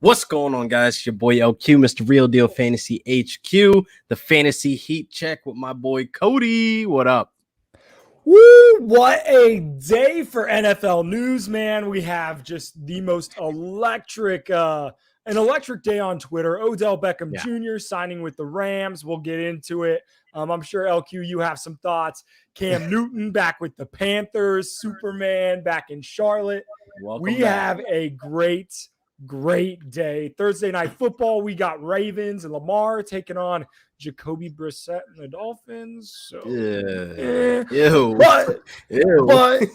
What's going on, guys? It's your boy LQ, Mr. Real Deal Fantasy HQ, the fantasy heat check with my boy Cody. What up? Woo! What a day for NFL news, man. We have just the most electric day on Twitter. Odell Beckham Jr. signing with the Rams. We'll get into it. I'm sure, LQ, you have some thoughts. Cam Newton back with the Panthers. Superman back in Charlotte. Welcome back. Have a great day. Thursday night football, we got Ravens and Lamar taking on Jacoby Brissett and the Dolphins. So, but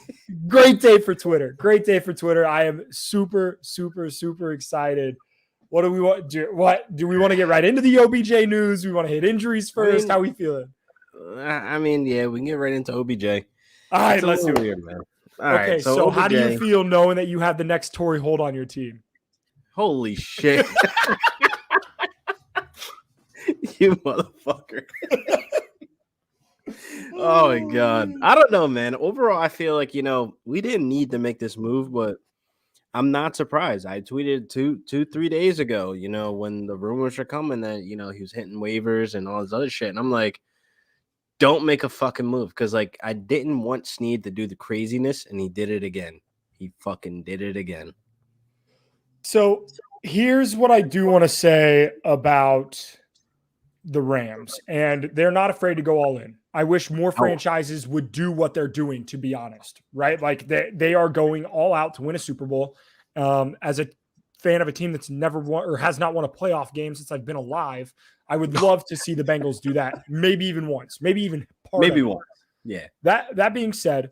great day for Twitter. I am super excited. What do we want? Do we want to get right into the OBJ news? Do we want to hit injuries first? How we feeling? I mean, yeah, we can get right into OBJ. All right, let's do it. Man. All right, so how do you feel knowing that you have the next Torrey Holt on your team? Holy shit. You motherfucker. Oh my God. I don't know, man. Overall, I feel like, we didn't need to make this move, but I'm not surprised. I tweeted 3 days ago, when the rumors were coming that, he was hitting waivers and all this other shit. And I'm like, don't make a fucking move. Cause I didn't want Snead to do the craziness and he did it again. He fucking did it again. So here's what I do want to say about the Rams, and they're not afraid to go all in. I wish more franchises would do what they're doing, to be honest, right? Like they are going all out to win a Super Bowl. As a fan of a team that's never won or has not won a playoff game since I've been alive, I would love to see the Bengals do that. Maybe even once, maybe even once. Yeah. That being said,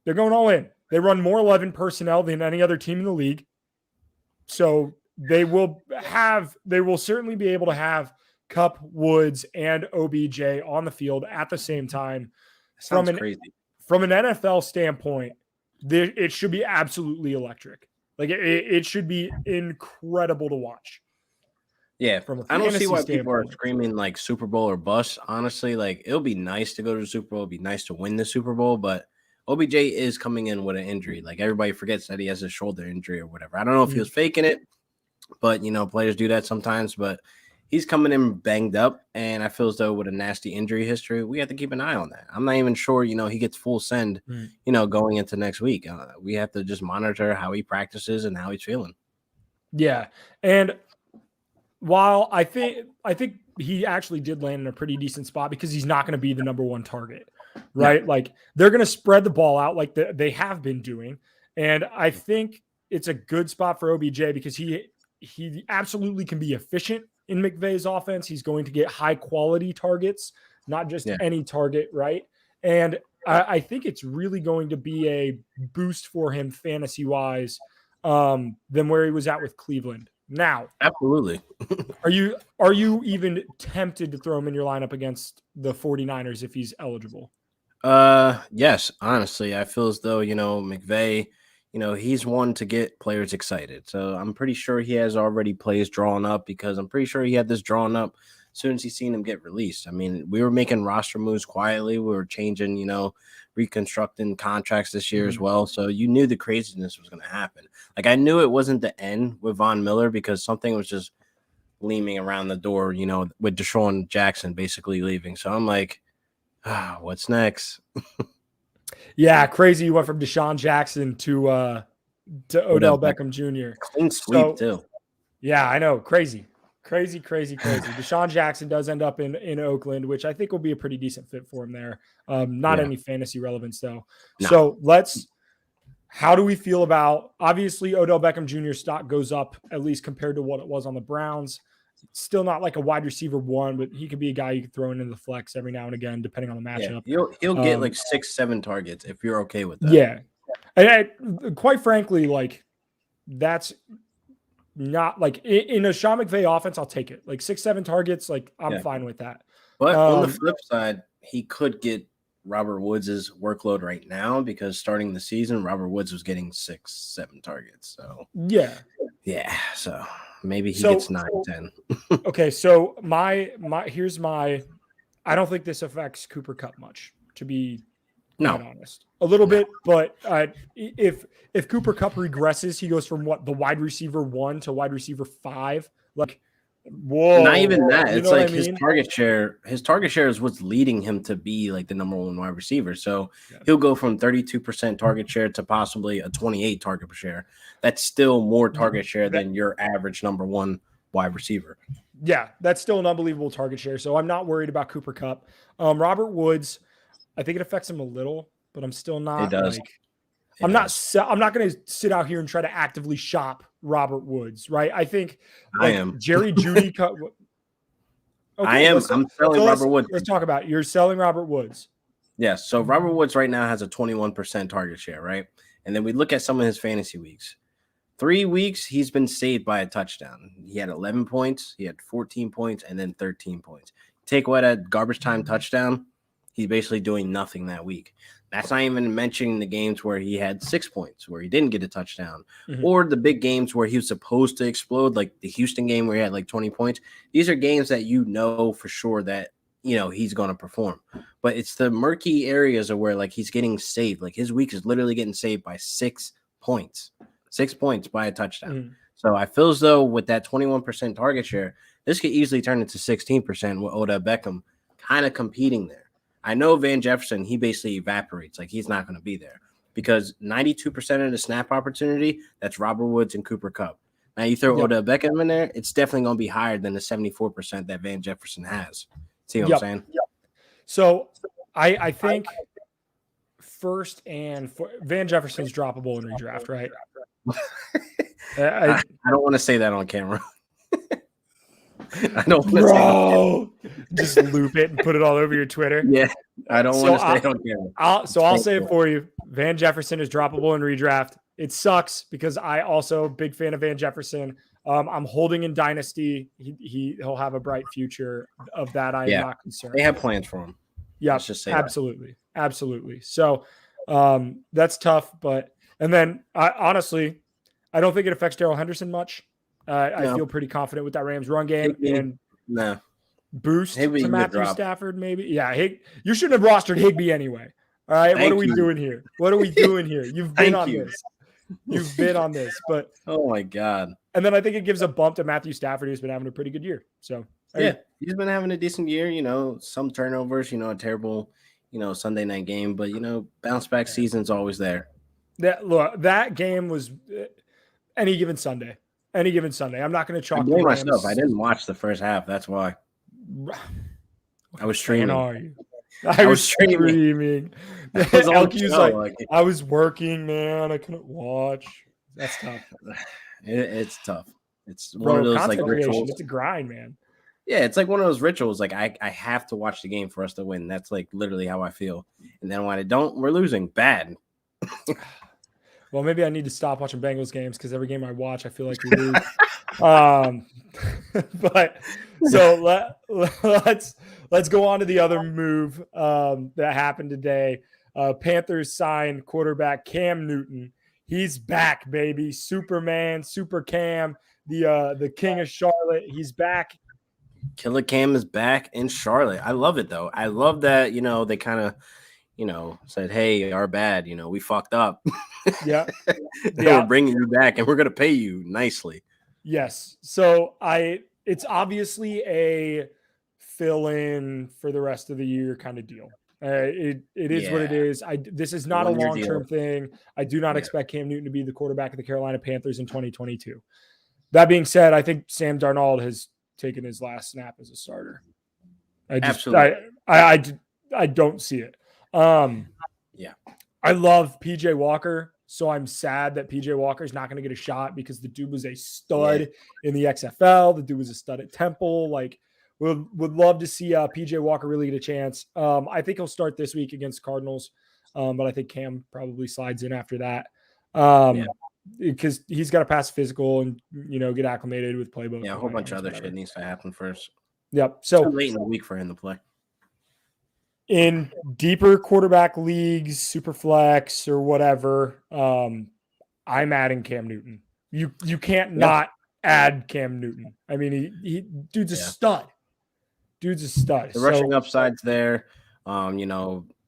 they're going all in. They run more 11 personnel than any other team in the league. So they will certainly be able to have Kupp, Woods, and OBJ on the field at the same time. Sounds crazy. From an NFL standpoint, it should be absolutely electric. Like it should be incredible to watch. Yeah, I don't see why people are screaming like Super Bowl or bust. Honestly, like it'll be nice to go to the Super Bowl. It'll be nice to win the Super Bowl, but OBJ is coming in with an injury. Like everybody forgets that he has a shoulder injury or whatever. I don't know if he was faking it, but players do that sometimes. But he's coming in banged up, and I feel as though with a nasty injury history, we have to keep an eye on that. I'm not even sure, he gets full send, going into next week. We have to just monitor how he practices and how he's feeling. Yeah, and while I think he actually did land in a pretty decent spot because he's not going to be the number one target. Right. Yeah. Like they're going to spread the ball out like they have been doing. And I think it's a good spot for OBJ because he absolutely can be efficient in McVay's offense. He's going to get high quality targets, not just any target. Right. And I think it's really going to be a boost for him fantasy wise than where he was at with Cleveland. Now, absolutely. Are you even tempted to throw him in your lineup against the 49ers if he's eligible? Yes, honestly, I feel as though, McVay, he's one to get players excited. So I'm pretty sure he has already plays drawn up because I'm pretty sure he had this drawn up as soon as he's seen him get released. I mean, we were making roster moves quietly. We were changing, reconstructing contracts this year as well. So you knew the craziness was going to happen. Like I knew it wasn't the end with Von Miller because something was just gleaming around the door, with Deshaun Jackson basically leaving. So I'm like, what's next? Yeah, crazy. You went from Deshaun Jackson to Odell Beckham Jr. Clean sweep too. Yeah, I know. Crazy. Deshaun Jackson does end up in Oakland, which I think will be a pretty decent fit for him there. Not any fantasy relevance though. No. So how do we feel about, obviously Odell Beckham Jr.'s stock goes up at least compared to what it was on the Browns. Still not like a wide receiver one, but he could be a guy you could throw in the flex every now and again, depending on the matchup. Yeah, he'll get like 6-7 targets if you're okay with that. Yeah. And quite frankly, like that's not like in a Sean McVay offense, I'll take it. Like 6-7 targets, like I'm fine with that. But on the flip side, he could get Robert Woods' workload right now because starting the season, Robert Woods was getting 6-7 targets. So yeah. So maybe he gets 9-10. Okay, so my here's my. I don't think this affects Cooper Kupp much, to be No. Being honest, a little bit, but if Cooper Kupp regresses, he goes from the wide receiver 1 to wide receiver 5. Like, whoa! Not even that. You It's know what like I mean? his target share. His target share is what's leading him to be like the number 1 wide receiver. So Yeah. he'll go from 32% target share to possibly a 28 target share. That's still more target share than your average number 1 wide receiver. Yeah, that's still an unbelievable target share. So I'm not worried about Cooper Kupp. Robert Woods, I think it affects him a little, but I'm still not. It does. Like, I'm not going to sit out here and try to actively shop Robert Woods, right? I think I am. Jerry Jeudy. Okay, I am. I'm selling Robert Woods. Let's talk about it. You're selling Robert Woods. Yes. So Robert Woods right now has a 21% target share, right? And then we look at some of his fantasy weeks. 3 weeks, he's been saved by a touchdown. He had 11 points, he had 14 points, and then 13 points. Take away that garbage time touchdown, he's basically doing nothing that week. That's not even mentioning the games where he had 6 points, where he didn't get a touchdown, or the big games where he was supposed to explode, like the Houston game where he had like 20 points. These are games that you know for sure that, you know, he's going to perform. But it's the murky areas of where like he's getting saved. Like his week is literally getting saved by 6 points. 6 points by a touchdown. So I feel as though with that 21% target share, this could easily turn into 16% with Odell Beckham kind of competing there. I know Van Jefferson, he basically evaporates. Like he's not going to be there because 92% of the snap opportunity, that's Robert Woods and Cooper Kupp. Now you throw Odell Beckham in there, it's definitely going to be higher than the 74% that Van Jefferson has. See what I'm saying? So I think Van Jefferson's droppable in redraft, right? I don't want to say that on camera. I don't want to say just loop it and put it all over your Twitter. Yeah, I don't want to say it on camera. I'll say it for you. Van Jefferson is droppable in redraft. It sucks because I also big fan of Van Jefferson. I'm holding in Dynasty. He'll have a bright future. Of that, I am not concerned. They have plans for him. Yeah, let's just say absolutely. So that's tough, and then honestly, I don't think it affects Darrell Henderson much. I feel pretty confident with that Rams run game and boost to Matthew Stafford. Maybe, you shouldn't have rostered Higbee anyway. All right, what are we doing here? You've been on this. You've been on this, but oh my god! And then I think it gives a bump to Matthew Stafford, who's been having a pretty good year. So he's been having a decent year. You know, some turnovers. You know, a terrible, Sunday night game, but bounce back season's always there. That game was any given Sunday. I'm not going to chalk the Rams. Myself. I didn't watch the first half. That's why. I was streaming. I was streaming. I was working, man. I couldn't watch. That's tough. It's tough. It's one of those like rituals. It's a grind, man. Yeah, it's like one of those rituals. Like I have to watch the game for us to win. That's like literally how I feel. And then when I don't, we're losing bad. Well, maybe I need to stop watching Bengals games because every game I watch, I feel like we lose. But so let's go on to the other move that happened today. Panthers signed quarterback Cam Newton. He's back, baby. Superman, Super Cam, the king of Charlotte. He's back. Killer Cam is back in Charlotte. I love it though. I love that, they kind of, said, hey, our bad, we fucked up. Yeah. We're bringing you back and we're going to pay you nicely. Yes. So it's obviously a fill in for the rest of the year kind of deal. It is what it is. This is not a long-term thing. I do not expect Cam Newton to be the quarterback of the Carolina Panthers in 2022. That being said, I think Sam Darnold has taken his last snap as a starter. Absolutely. I don't see it. I love PJ Walker, so I'm sad that PJ Walker is not going to get a shot because the dude was a stud in the XFL. The dude was a stud at Temple. Like, would love to see PJ Walker really get a chance. I think he'll start this week against Cardinals, but I think Cam probably slides in after that because he's got to pass physical and get acclimated with playbook. Yeah, a whole bunch of other shit needs to happen first. Yep. So it's too late in the week for him to play. In deeper quarterback leagues, super flex or whatever, I'm adding Cam Newton. You can't not add Cam Newton. I mean, he dude's a stud. The rushing upside's there.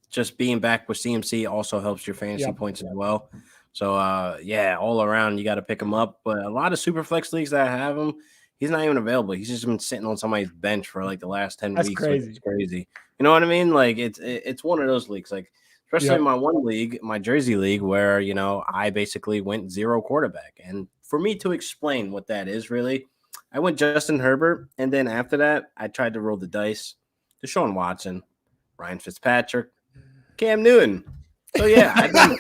just being back with CMC also helps your fantasy points as well. So, all around, you got to pick him up. But a lot of super flex leagues that have him, he's not even available. He's just been sitting on somebody's bench for like the last 10 weeks. Crazy. It's crazy. You know what I mean? Like it's one of those leagues, like especially in my one league, my Jersey league, where I basically went 0 quarterback. And for me to explain what that is, really, I went Justin Herbert, and then after that, I tried to roll the dice. Deshaun Watson, Ryan Fitzpatrick, Cam Newton. So, yeah, I did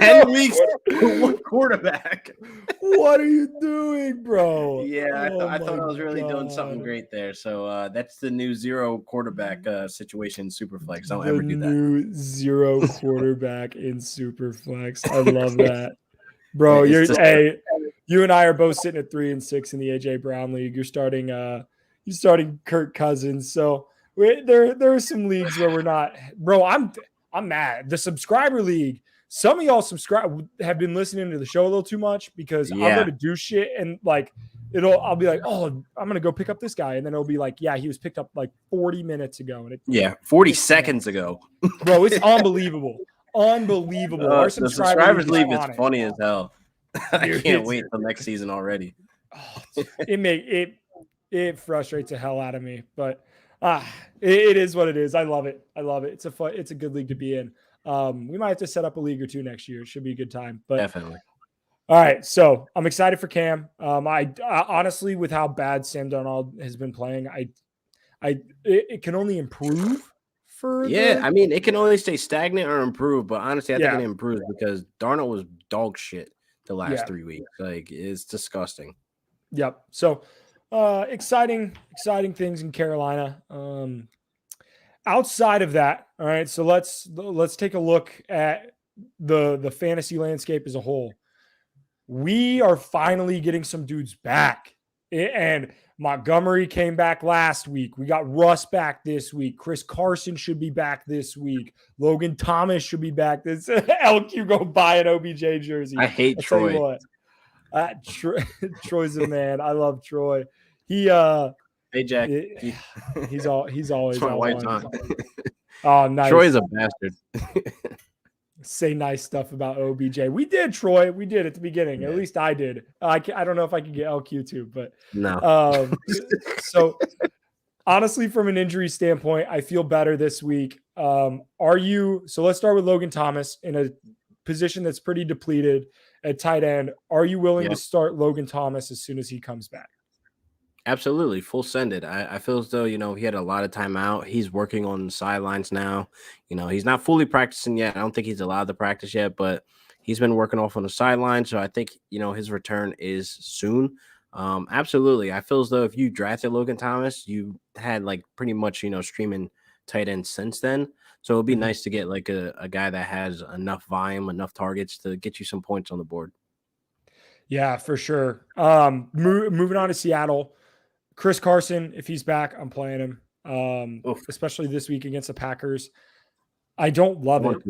10 weeks with one quarterback. What are you doing, bro? Yeah, I thought I was really doing something great there. So that's the new 0 quarterback situation in Superflex. Don't ever do that. New 0 quarterback in Superflex. I love that. Bro, you and I are both sitting at 3 and 6 in the AJ Brown league. You're starting Kirk Cousins. So there are some leagues where we're not. Bro, I'm mad. The subscriber league, some of y'all have been listening to the show a little too much because I'm going to do shit and like I'll be like, oh, I'm going to go pick up this guy. And then it'll be like, yeah, he was picked up like 40 minutes ago. And 40 seconds ago. Bro, it's unbelible. Unbelievable. Our the subscribers league is funny as hell. I can't wait till next season already. It frustrates the hell out of me, but it is what it is. I love it. It's a good league to be in. We might have to set up a league or two next year. It should be a good time. But definitely. All right, so I'm excited for Cam. I honestly, with how bad Sam Darnold has been playing, it can only improve. I mean, it can only stay stagnant or improve. But honestly, I think it improves because Darnold was dog shit the last 3 weeks. Like, it's disgusting. Yep. So. Exciting things in Carolina. Outside of that, all right. So let's take a look at the fantasy landscape as a whole. We are finally getting some dudes back, and Montgomery came back last week. We got Russ back this week. Chris Carson should be back this week. Logan Thomas should be back. This LQ go buy an OBJ jersey. I hate Troy. Troy's a man. I love Troy. Hey Jack. He's always my wife's on. Oh, nice. Troy's a bastard. Say nice stuff about OBJ. We did, Troy. We did at the beginning. Yeah. At least I did. I don't know if I could get LQ too, but no. So honestly, from an injury standpoint, I feel better this week. So let's start with Logan Thomas in a position that's pretty depleted at tight end. Are you willing to start Logan Thomas as soon as he comes back? Absolutely. Full send it. I feel as though, he had a lot of time out. He's working on the sidelines now. He's not fully practicing yet. I don't think he's allowed to practice yet, but he's been working off on the sideline. So I think, his return is soon. Absolutely. I feel as though if you drafted Logan Thomas, you had like pretty much, streaming tight end since then. So it'd be nice to get like a guy that has enough volume, enough targets to get you some points on the board. Yeah, for sure. Moving on to Seattle. Chris Carson, if he's back, I'm playing him, especially this week against the Packers. I don't love it.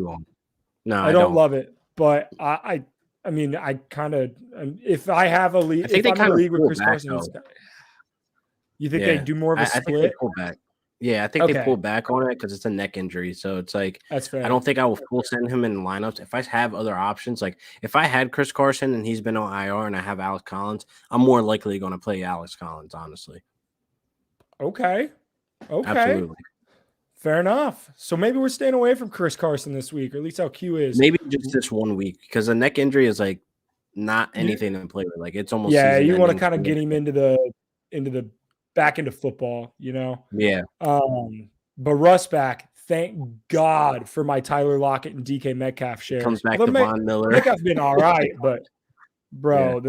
No, I don't love it. But I mean, I kind of if I have a league, if I'm in a league with Chris Carson, you think they do more of a split? I think they pull back. Yeah, I think they pull back on it because it's a neck injury. So it's like that's fair. I don't think I will full send him in lineups. If I have other options, like if I had Chris Carson and he's been on IR and I have Alex Collins, I'm more likely going to play Alex Collins, honestly. Okay. Absolutely. Fair enough. So maybe we're staying away from Chris Carson this week, or at least how Q is. Maybe just this 1 week because a neck injury is like not anything to play with. Like it's almost you want to kind of get him into the back into football, Yeah. But Russ back, thank God for my Tyler Lockett and DK Metcalf shares. Comes back to Von Miller. Metcalf's been all right, but bro,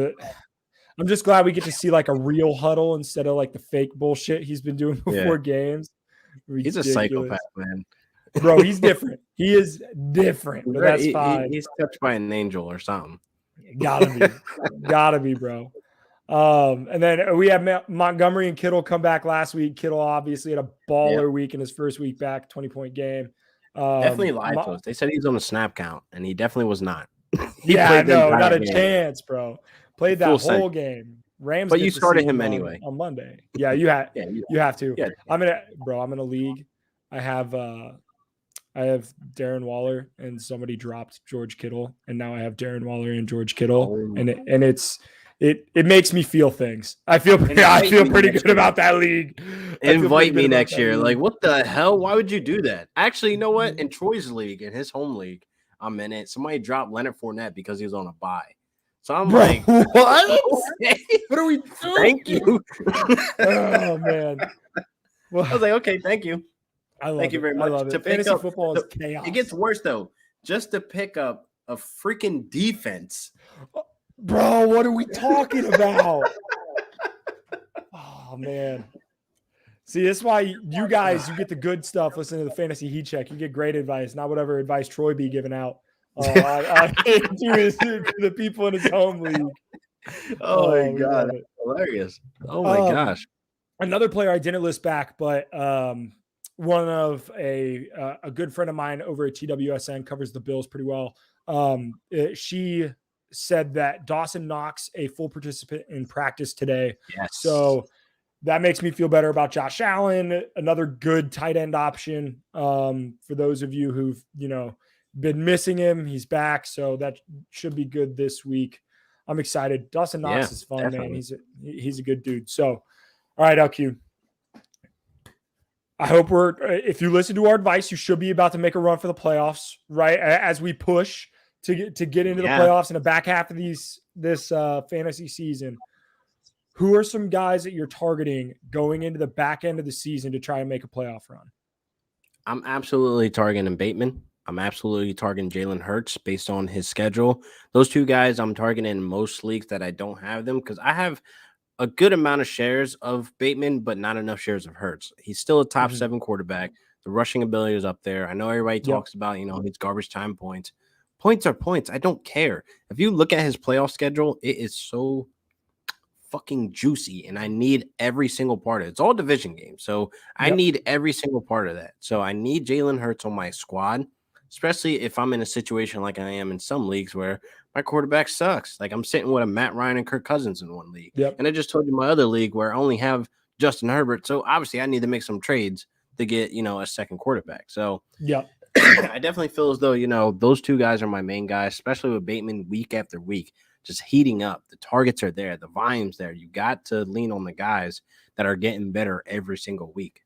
I'm just glad we get to see like a real huddle instead of like the fake bullshit he's been doing before games. Ridiculous. He's a psychopath, man. Bro, he's different. He is different, but that's fine. He's touched by an angel or something. Gotta be, bro. And then we have Montgomery and Kittle come back last week. Kittle obviously had a baller week in his first week back, 20-point game. Definitely lied to us. They said he was on the snap count, and he definitely was not. Not a chance, bro. Played that whole game. Rams, but you started him anyway on Monday. Yeah, you have to. Yeah. I'm in a league. I have I have Darren Waller and somebody dropped George Kittle, and now I have Darren Waller and George Kittle, and it makes me feel things. I feel pretty good about that league. Invite me next year. Like, what the hell? Why would you do that? Actually, you know what? In Troy's league, in his home league, I'm in it. Somebody dropped Leonard Fournette because he was on a bye. So I'm like, what? Okay. What are we doing? Thank you. Oh man. Well, I was like, okay, thank you. Thank you very much. I love it. Fantasy football is chaos. It gets worse though. Just to pick up a freaking defense. Bro, what are we talking about? Oh man. See, that's why you guys, you get the good stuff listening to the Fantasy Heat Check. You get great advice, not whatever advice Troy be giving out. I hate to the people in his home league. Oh my God. That's hilarious. Oh my gosh. Another player I didn't list back, but one of a good friend of mine over at TWSN covers the Bills pretty well. She said that Dawson Knox, a full participant in practice today. Yes. So that makes me feel better about Josh Allen, another good tight end option. For those of you who've, been missing him, he's back. So that should be good this week. I'm excited. Dawson Knox is fun, definitely. Man. He's a good dude. So, all right, LQ. I hope if you listen to our advice, you should be about to make a run for the playoffs, right? As we push to get into the playoffs in the back half of this fantasy season. Who are some guys that you're targeting going into the back end of the season to try and make a playoff run? I'm absolutely targeting Bateman. I'm absolutely targeting Jalen Hurts based on his schedule. Those two guys I'm targeting in most leagues that I don't have them because I have a good amount of shares of Bateman, but not enough shares of Hurts. He's still a top 7 quarterback. The rushing ability is up there. I know everybody talks about, his garbage time points. Points are points. I don't care. If you look at his playoff schedule, it is so fucking juicy, and I need every single part of it. It's all division games, so I need every single part of that. So I need Jalen Hurts on my squad, especially if I'm in a situation like I am in some leagues where my quarterback sucks. Like I'm sitting with a Matt Ryan and Kirk Cousins in one league. And I just told you my other league where I only have Justin Herbert. So obviously I need to make some trades to get, a second quarterback. So I definitely feel as though, those two guys are my main guys, especially with Bateman week after week, just heating up. The targets are there. The volume's there. You got to lean on the guys that are getting better every single week.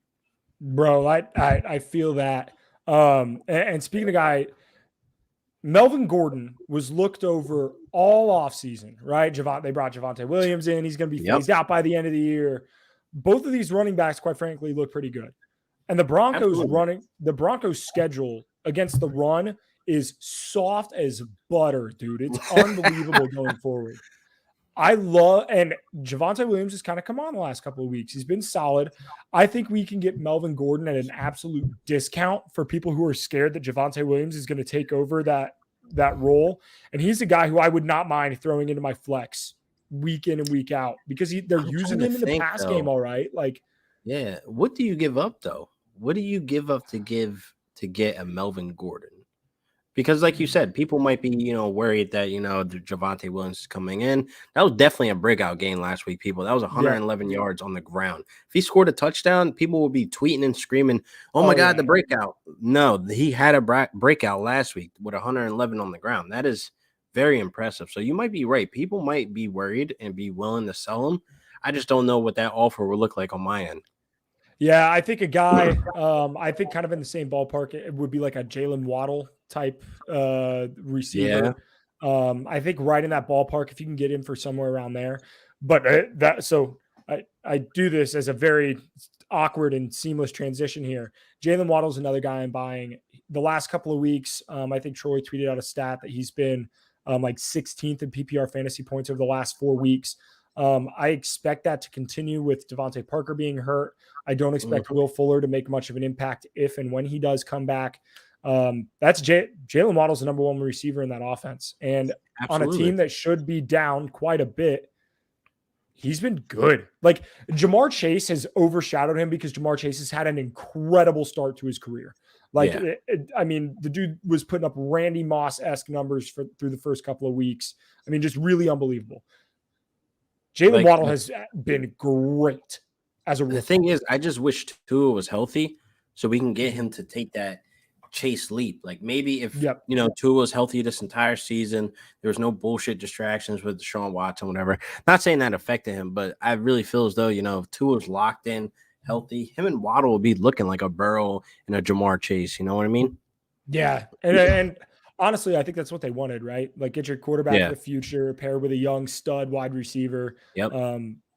Bro, I feel that. And speaking of guy, Melvin Gordon was looked over all offseason, right? They brought Javonta Williams in. He's going to be phased out by the end of the year. Both of these running backs, quite frankly, look pretty good. And the Broncos schedule against the run is soft as butter, dude. It's unbelievable going forward. And Javonta Williams has kind of come on the last couple of weeks. He's been solid. I think we can get Melvin Gordon at an absolute discount for people who are scared that Javonta Williams is going to take over that role. And he's a guy who I would not mind throwing into my flex week in and week out because they're using him in the pass game. All right. What do you give up though? What do you give up to get a Melvin Gordon? Because like you said, people might be, worried that, the Javonta Williams is coming in. That was definitely a breakout game last week, people. That was 111 yards on the ground. If he scored a touchdown, people would be tweeting and screaming, oh my God, the breakout. No, he had a breakout last week with 111 on the ground. That is very impressive. So you might be right. People might be worried and be willing to sell him. I just don't know what that offer will look like on my end. Yeah, I think a guy, I think kind of in the same ballpark, it would be like a Jaylen Waddle type receiver. I think right in that ballpark, if you can get him for somewhere around there. But I do this as a very awkward and seamless transition here. Jaylen Waddle's another guy I'm buying. The last couple of weeks, I think Troy tweeted out a stat that he's been like 16th in PPR fantasy points over the last 4 weeks. I expect that to continue with Devontae Parker being hurt. I don't expect Will Fuller to make much of an impact if and when he does come back. That's Jaylen Waddle's the number 1 receiver in that offense. And on a team that should be down quite a bit, he's been good. Like Jamar Chase has overshadowed him because Jamar Chase has had an incredible start to his career. The dude was putting up Randy Moss-esque numbers through the first couple of weeks. I mean, just really unbelievable. Jaylen Waddle has been great as a rookie. The thing is, I just wish Tua was healthy so we can get him to take that Chase leap. Like maybe if Yep. Tua was healthy this entire season, there was no bullshit distractions with Deshaun Watson, whatever. Not saying that affected him, but I really feel as though if Tua was locked in, healthy, him and Waddle would be looking like a Burrow and a Jamar Chase. You know what I mean? Yeah, and honestly, I think that's what they wanted, right? Like get your quarterback of the future paired with a young stud wide receiver. Yep.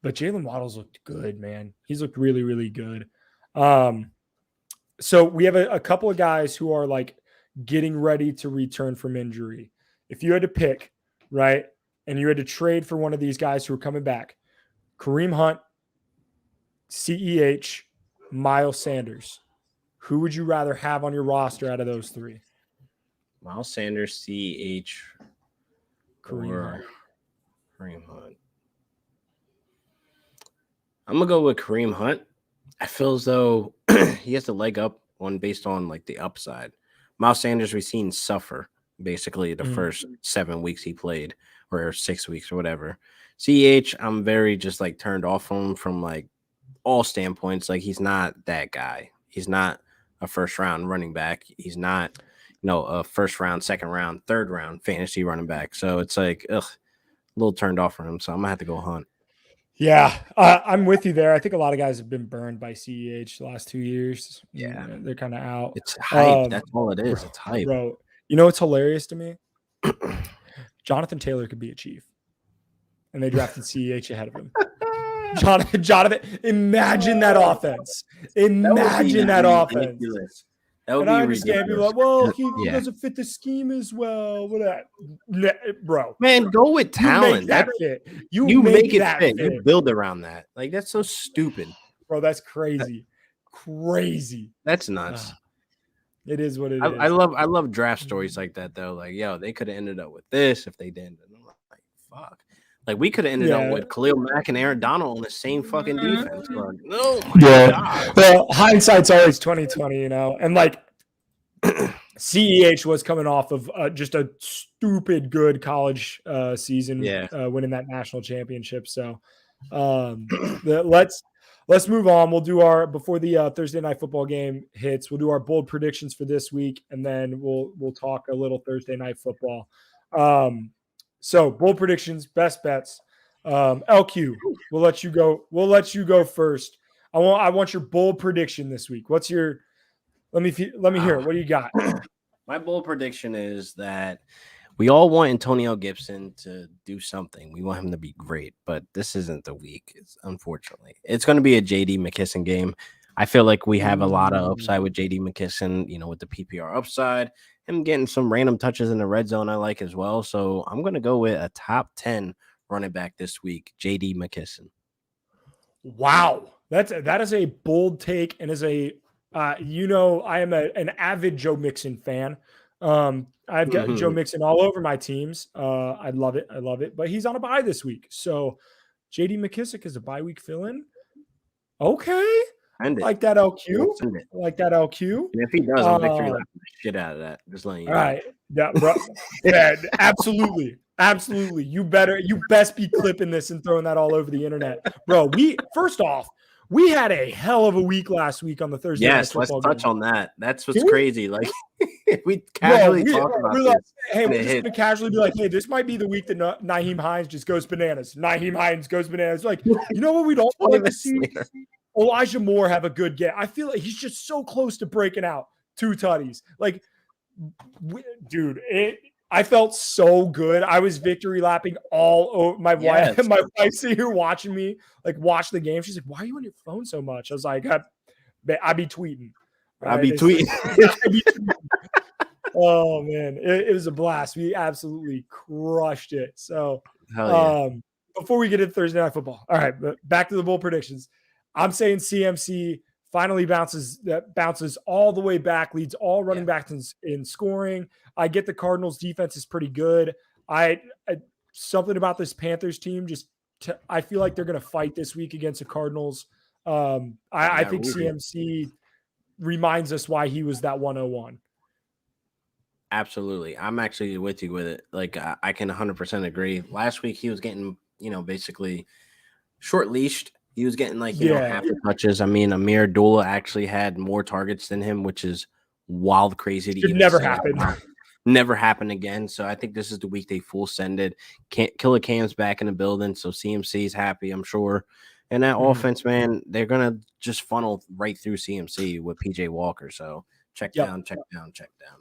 But Jaylen Waddle's looked good, man. He's looked really, really good. So we have a couple of guys who are like getting ready to return from injury. If you had to pick, right, and you had to trade for one of these guys who are coming back, Kareem Hunt, CEH, Miles Sanders, who would you rather have on your roster out of those three? Miles Sanders, CEH, Kareem Hunt. I'm gonna go with Kareem Hunt. I feel as though he has the leg up based on like the upside. Miles Sanders, we've seen suffer basically the first 7 weeks he played, or 6 weeks or whatever. CEH, I'm very just like turned off from like all standpoints. Like he's not that guy. He's not a first round running back. He's not, a first round, second round, third round fantasy running back. So it's like, a little turned off for him. So I'm gonna have to go Hunt. Yeah, I'm with you there. I think a lot of guys have been burned by CEH the last 2 years. Yeah, they're kind of out. It's hype. That's all it is. It's hype, bro. You know what's hilarious to me? Jonathan Taylor could be a Chief, and they drafted CEH ahead of him. Jonathan, imagine that offense. Imagine that offense. Ridiculous. That would and be I understand people like, well, he doesn't fit the scheme as well. Bro, man, go with talent. That fit. You make it fit. You build around that. Like that's so stupid, bro. That's crazy. Crazy. That's nuts. It is what it is. I love draft stories like that though. Like, yo, they could have ended up with this if they didn't. And I'm like, fuck. Like we could have ended up with Khalil Mack and Aaron Donald on the same fucking defense. Like, no, God. Well, hindsight's always 2020, and like CEH was coming off of just a stupid good college season, winning that national championship. So let's move on. We'll do before the Thursday night football game hits. We'll do our bold predictions for this week, and then we'll talk a little Thursday night football. So bold predictions, best bets. LQ, we'll let you go. We'll let you go first. I want your bold prediction this week. What's your? Let me hear it. What do you got? My bold prediction is that we all want Antonio Gibson to do something. We want him to be great, but this isn't the week. Unfortunately, it's going to be a JD McKisson game. I feel like we have a lot of upside with JD McKisson, with the PPR upside. Him getting some random touches in the red zone I like as well. So I'm going to go with a top 10 running back this week, JD McKisson. Wow. That is a bold take, and is a I am an avid Joe Mixon fan. I've got Joe Mixon all over my teams. I love it. But he's on a bye this week. So JD McKissick is a bye week fill-in. Okay. Like that LQ. Like that LQ. And if he does, I'm victory lapping the shit out of that. Just letting you know. All right. Yeah, bro. Yeah, absolutely. Absolutely. You best be clipping this and throwing that all over the internet. Bro, first off, we had a hell of a week last week on the Thursday night football let's touch on that. That's what's crazy. Like we casually talk about this. Like, hey, we're just going to casually be like, hey, this might be the week that Nyheim Hines just goes bananas. Nyheim Hines goes bananas. Like, you know what we'd all like to see? Elijah Moore have a good game. I feel like he's just so close to breaking out 2 tutties. Like, dude, I felt so good. I was victory lapping all over my wife. My wife's sitting here watching me, like, watch the game. She's like, why are you on your phone so much? I was like, I be tweeting. I be tweeting. Oh, man. It was a blast. We absolutely crushed it. So, before we get into Thursday night football, all right, but back to the bold predictions. I'm saying CMC finally bounces all the way back, leads all running backs in scoring. I get the Cardinals defense is pretty good. I something about this Panthers team, I feel like they're going to fight this week against the Cardinals. I think CMC reminds us why he was that 101. Absolutely. I'm actually with you with it. Like I can 100% agree. Last week he was getting, basically short leashed. He was getting half the touches. I mean, Amir Abdullah actually had more targets than him, which is wild crazy to Should even never say out happen. loud. Never happen again. So I think this is the week they full send it. Killer Cam's back in the building, so CMC's happy, I'm sure. And that offense, man, they're gonna just funnel right through CMC with PJ Walker. So check down, check down, check down.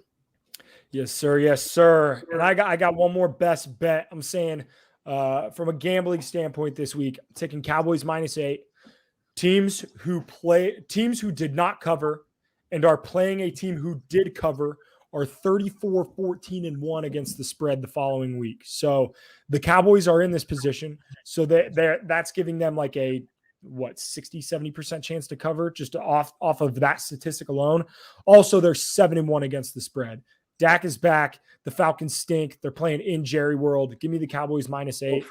Yes, sir. Yes, sir. And I got one more best bet. I'm saying from a gambling standpoint this week, I'm taking Cowboys -8. Teams who did not cover and are playing a team who did cover are 34-14-1 against the spread the following week. So the Cowboys are in this position. So that's giving them like a 60-70% chance to cover just off of that statistic alone. Also, they're 7-1 against the spread. Dak is back. The Falcons stink. They're playing in Jerry World. Give me the Cowboys -8.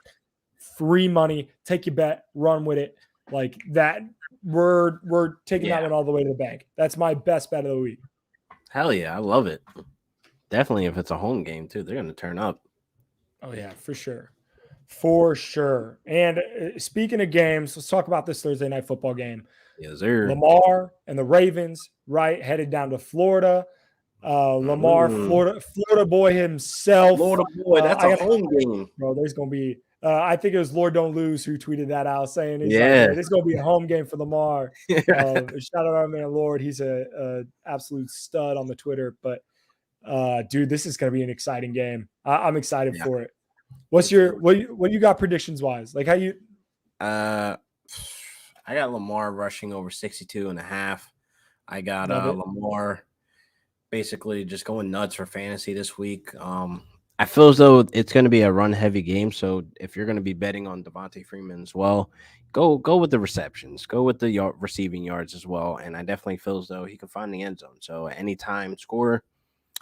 Free money. Take your bet. Run with it. Like that. We're taking that one all the way to the bank. That's my best bet of the week. Hell yeah, I love it. Definitely, if it's a home game too, they're going to turn up. Oh yeah, for sure. For sure. And speaking of games, let's talk about this Thursday night football game. Yes, sir. Lamar and the Ravens, right, headed down to Florida. Lamar, Florida boy himself. Florida boy, that's a home game. Bro, there's going to be I think it was Lord Don't Lose who tweeted that out saying, this is going to be a home game for Lamar. Shout out our man Lord. He's a absolute stud on the Twitter. But, dude, this is going to be an exciting game. I'm excited for it. What's what you got predictions-wise? Like how you – I got Lamar rushing over 62.5. I got Lamar basically just going nuts for fantasy this week. I feel as though it's going to be a run-heavy game, so if you're going to be betting on Devontae Freeman as well, go with the receptions. Go with the receiving yards as well, and I definitely feel as though he can find the end zone. So anytime score,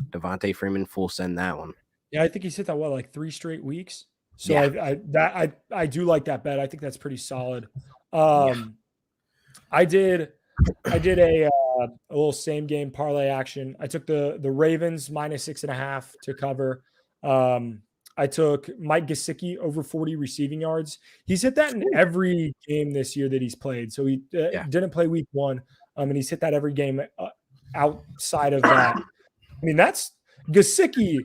Devontae Freeman full send that one. Yeah, I think he's hit that, like 3 straight weeks? So yeah. I do like that bet. I think that's pretty solid. I did a little same game parlay action. I took the Ravens -6.5 to cover. I took Mike Gesicki over 40 receiving yards. He's hit that in every game this year that he's played. So he didn't play week 1. And he's hit that every game outside of that. I mean, that's Gesicki.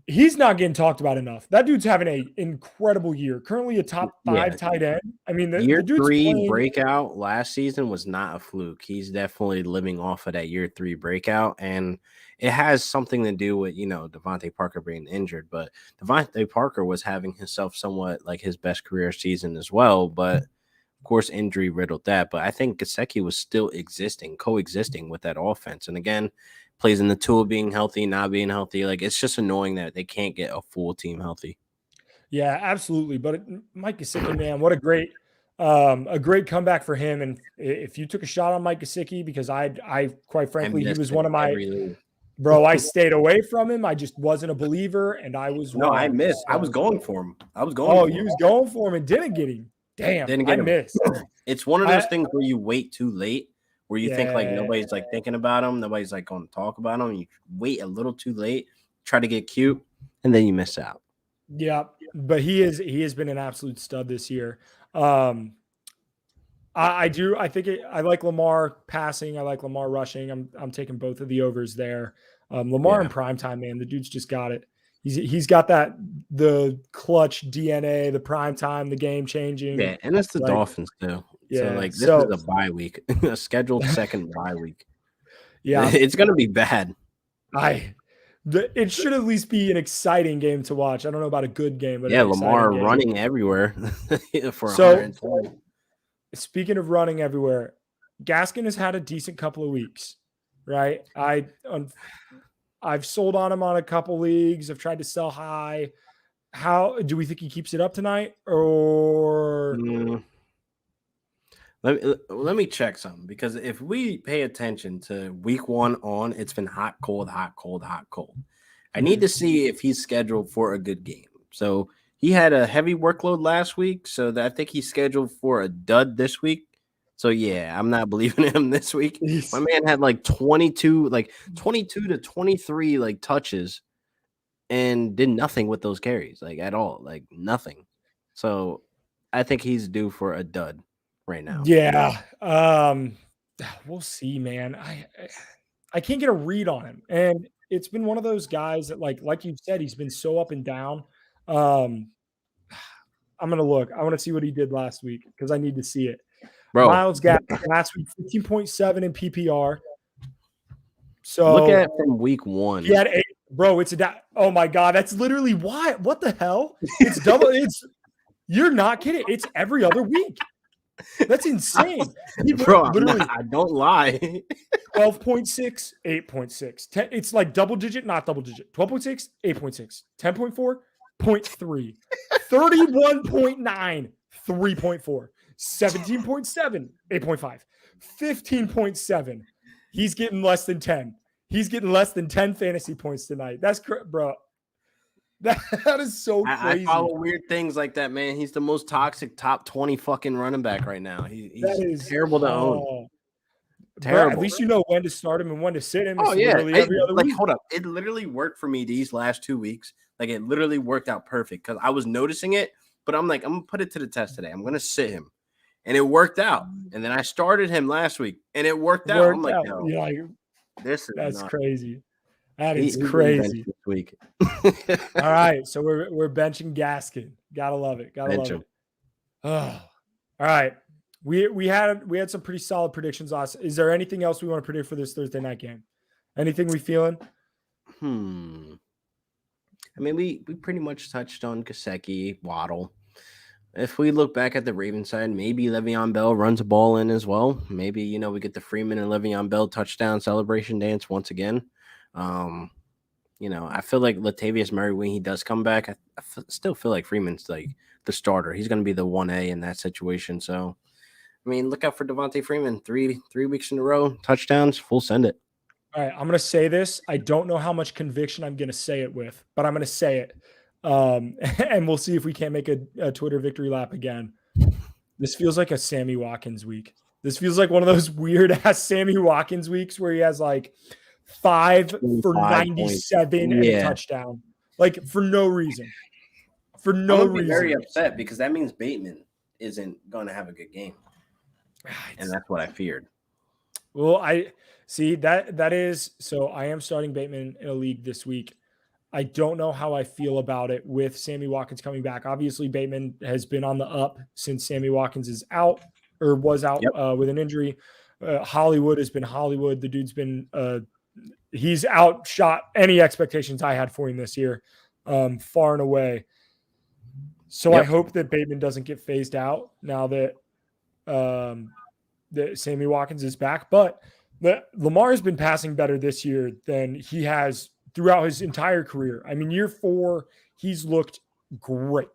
He's not getting talked about enough. That dude's having an incredible year. Currently a top 5 tight end. I mean, year 3 breakout last season was not a fluke. He's definitely living off of that year 3 breakout, and it has something to do with, Devontae Parker being injured. But Devontae Parker was having himself somewhat like his best career season as well. But of course, injury riddled that. But I think Gesicki was still coexisting with that offense. And again, plays in the tool being healthy, not being healthy. Like, it's just annoying that they can't get a full team healthy. Yeah, absolutely. But Mike Gesicki, man, what a great comeback for him. And if you took a shot on Mike Gesicki, because I quite frankly, he was one of my bro. I stayed away from him. I just wasn't a believer, and I was wrong. I missed. I was going for him. You was going for him and didn't get him. Damn, I missed. It's one of those things where you wait too late. Where you think like nobody's like thinking about him, nobody's like going to talk about him. You wait a little too late, try to get cute, and then you miss out. Yeah, but he has been an absolute stud this year. I like Lamar passing. I like Lamar rushing. I'm taking both of the overs there. Lamar in primetime, man, the dude's just got it. He's got the clutch DNA, the primetime, the game changing. Yeah, and it's the Dolphins too. Yeah, so this is a bye week, a scheduled second bye week. Yeah, it's gonna be bad. It should at least be an exciting game to watch. I don't know about a good game, but Lamar running everywhere for 120. Speaking of running everywhere, Gaskin has had a decent couple of weeks, right? I've sold on him on a couple leagues. I've tried to sell high. How do we think he keeps it up tonight, or? Let me check something, because if we pay attention to week 1 on, it's been hot, cold, hot, cold, hot, cold. I need to see if he's scheduled for a good game. So he had a heavy workload last week, so I think he's scheduled for a dud this week. So yeah, I'm not believing him this week. My man had like 22 to 23 like touches and did nothing with those carries, like at all, like nothing. So I think he's due for a dud right now. Yeah. We'll see, man. I can't get a read on him. And it's been one of those guys that, like you said, he's been so up and down. I'm gonna look. I want to see what he did last week because I need to see it. Bro, Miles Gaskin last week, 15.7 in PPR. So look at from week 1. He had 8. Bro, oh my God, that's literally why. What the hell? It's double. You're not kidding. It's every other week. That's insane. Bro, I don't lie. 12.6, 8.6. It's like double digit, not double digit. 12.6, 8.6. 10.4, 0.3. 31.9, 3.4. 17.7, 8.5. 15.7. He's getting less than 10. He's getting less than 10 fantasy points tonight. That's bro. That is so crazy. I follow weird things like that, man. He's the most toxic top 20 fucking running back right now. He's terrible to own. Terrible. Bro, at least you know when to start him and when to sit him. Oh, yeah. Every other week. Hold up. It literally worked for me these last 2 weeks. Like, it literally worked out perfect because I was noticing it, but I'm like, I'm going to put it to the test today. I'm going to sit him. And it worked out. And then I started him last week, and it worked out. I'm like, no, that's crazy. That is crazy. This week. All right, so we're benching Gaskin. Gotta love it. Gotta love it. Oh, all right. We had some pretty solid predictions. Is there anything else we want to predict for this Thursday night game? Anything we feeling? I mean, we pretty much touched on Gesicki, Waddle. If we look back at the Ravens side, maybe Le'Veon Bell runs a ball in as well. Maybe, we get the Freeman and Le'Veon Bell touchdown celebration dance once again. I feel like Latavius Murray, when he does come back, I still feel like Freeman's like the starter. He's going to be the 1A in that situation. So, look out for Devontae Freeman. 3 weeks in a row, touchdowns, full send it. All right, I'm going to say this. I don't know how much conviction I'm going to say it with, but I'm going to say it. And we'll see if we can't make a Twitter victory lap again. This feels like a Sammy Watkins week. This feels like one of those weird ass Sammy Watkins weeks where he has like 5 for 97 and a touchdown, like for no reason. I'm very upset because that means Bateman isn't going to have a good game, and that's what I feared. Well, I see that is so. I am starting Bateman in a league this week. I don't know how I feel about it with Sammy Watkins coming back. Obviously, Bateman has been on the up since Sammy Watkins was out with an injury. Hollywood has been Hollywood. The dude's been he's outshot any expectations I had for him this year, far and away. So I hope that Bateman doesn't get phased out now that that Sammy Watkins is back. But Lamar has been passing better this year than he has throughout his entire career. Year 4, he's looked great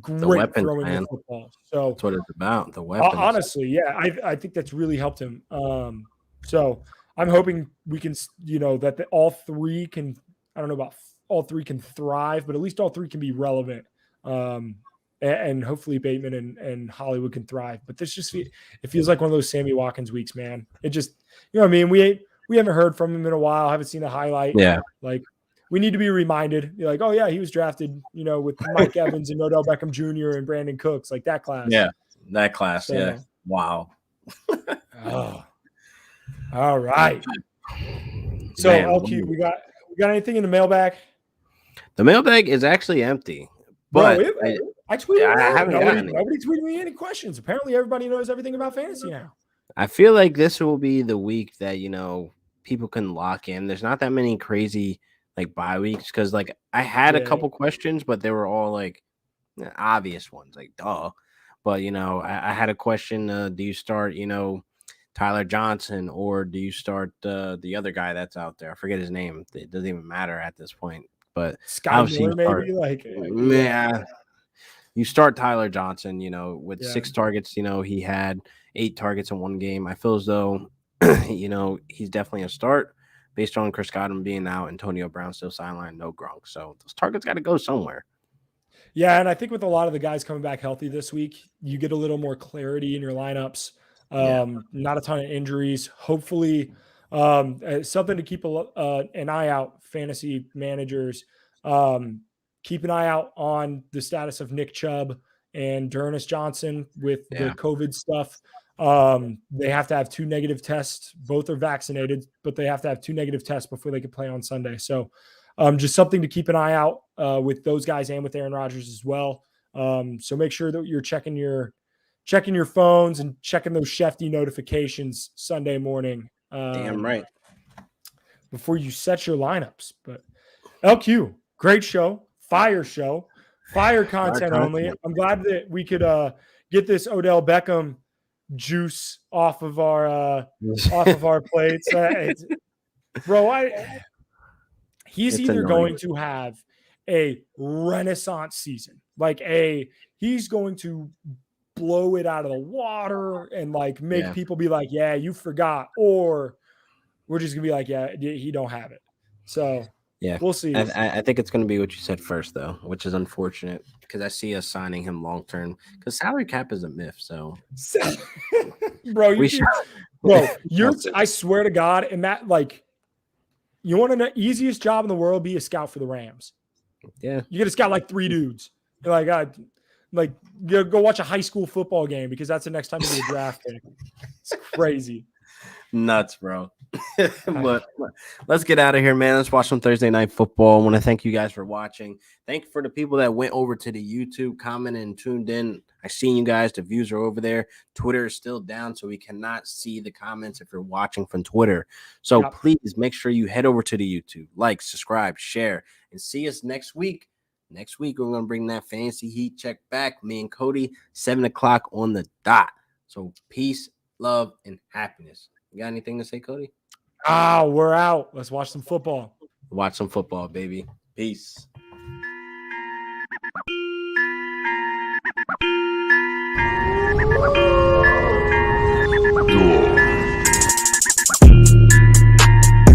weapons, throwing man. the football. So that's what it's about. The weapons. Honestly, yeah, I think that's really helped him. So I'm hoping we can, that all 3 can. I don't know about all 3 can thrive, but at least all 3 can be relevant. And hopefully Bateman and Hollywood can thrive. But it feels like one of those Sammy Watkins weeks, man. It just, we haven't heard from him in a while. Haven't seen a highlight. Yeah. Like, we need to be reminded. You're like, oh yeah, he was drafted, with Mike Evans and Odell Beckham Jr. and Brandon Cooks, like that class. Yeah, that class. So, yeah. Wow. Oh. All right. So LQ, we got anything in the mailbag? The mailbag is actually empty. But I tweeted. I haven't gotten nobody tweeted me any questions. Apparently, everybody knows everything about fantasy now. I feel like this will be the week that people can lock in. There's not that many crazy like bye weeks because like I had a couple questions, but they were all like obvious ones, like duh. But I had a question. Do you start Tyler Johnson or do you start the other guy that's out there? I forget his name. It doesn't even matter at this point. But Sky Moore, maybe you start Tyler Johnson, with 6 targets. He had 8 targets in one game. I feel as though, he's definitely a start based on Chris Godwin being out, Antonio Brown still sidelined, no Gronk. So those targets got to go somewhere. Yeah, and I think with a lot of the guys coming back healthy this week, you get a little more clarity in your lineups. Not a ton of injuries. Hopefully, something to keep an eye out, fantasy managers. Keep an eye out on the status of Nick Chubb and D'Ernest Johnson with the COVID stuff. They have to have 2 negative tests. Both are vaccinated, but they have to have 2 negative tests before they can play on Sunday. So just something to keep an eye out with those guys and with Aaron Rodgers as well. So make sure that you're checking your phones and checking those Shefty notifications Sunday morning. Damn right. Before you set your lineups. But LQ, great show, fire content only. I'm glad that we could get this Odell Beckham juice off of our plates. He's either going to have a renaissance season, he's going to blow it out of the water and make people be like, yeah, you forgot, or we're just gonna be like, yeah, he don't have it. So yeah, we'll see. I think it's gonna be what you said first, though, which is unfortunate because I see us signing him long term because salary cap is a myth. So, bro, I swear to God, and that you want to know easiest job in the world, be a scout for the Rams. Yeah, you get to scout 3 dudes. You're you go watch a high school football game because that's the next time you get a draft pick. It's crazy. Nuts, bro. But let's get out of here, man. Let's watch some Thursday Night Football. I want to thank you guys for watching. Thank you for the people that went over to the YouTube, commented, and tuned in. I seen you guys. The views are over there. Twitter is still down, so we cannot see the comments if you're watching from Twitter. So please make sure you head over to the YouTube, like, subscribe, share, and see us next week. Next week, we're going to bring that fantasy heat check back. Me and Cody, 7 o'clock on the dot. So peace, love, and happiness. You got anything to say, Cody? We're out. Let's watch some football. Watch some football, baby. Peace.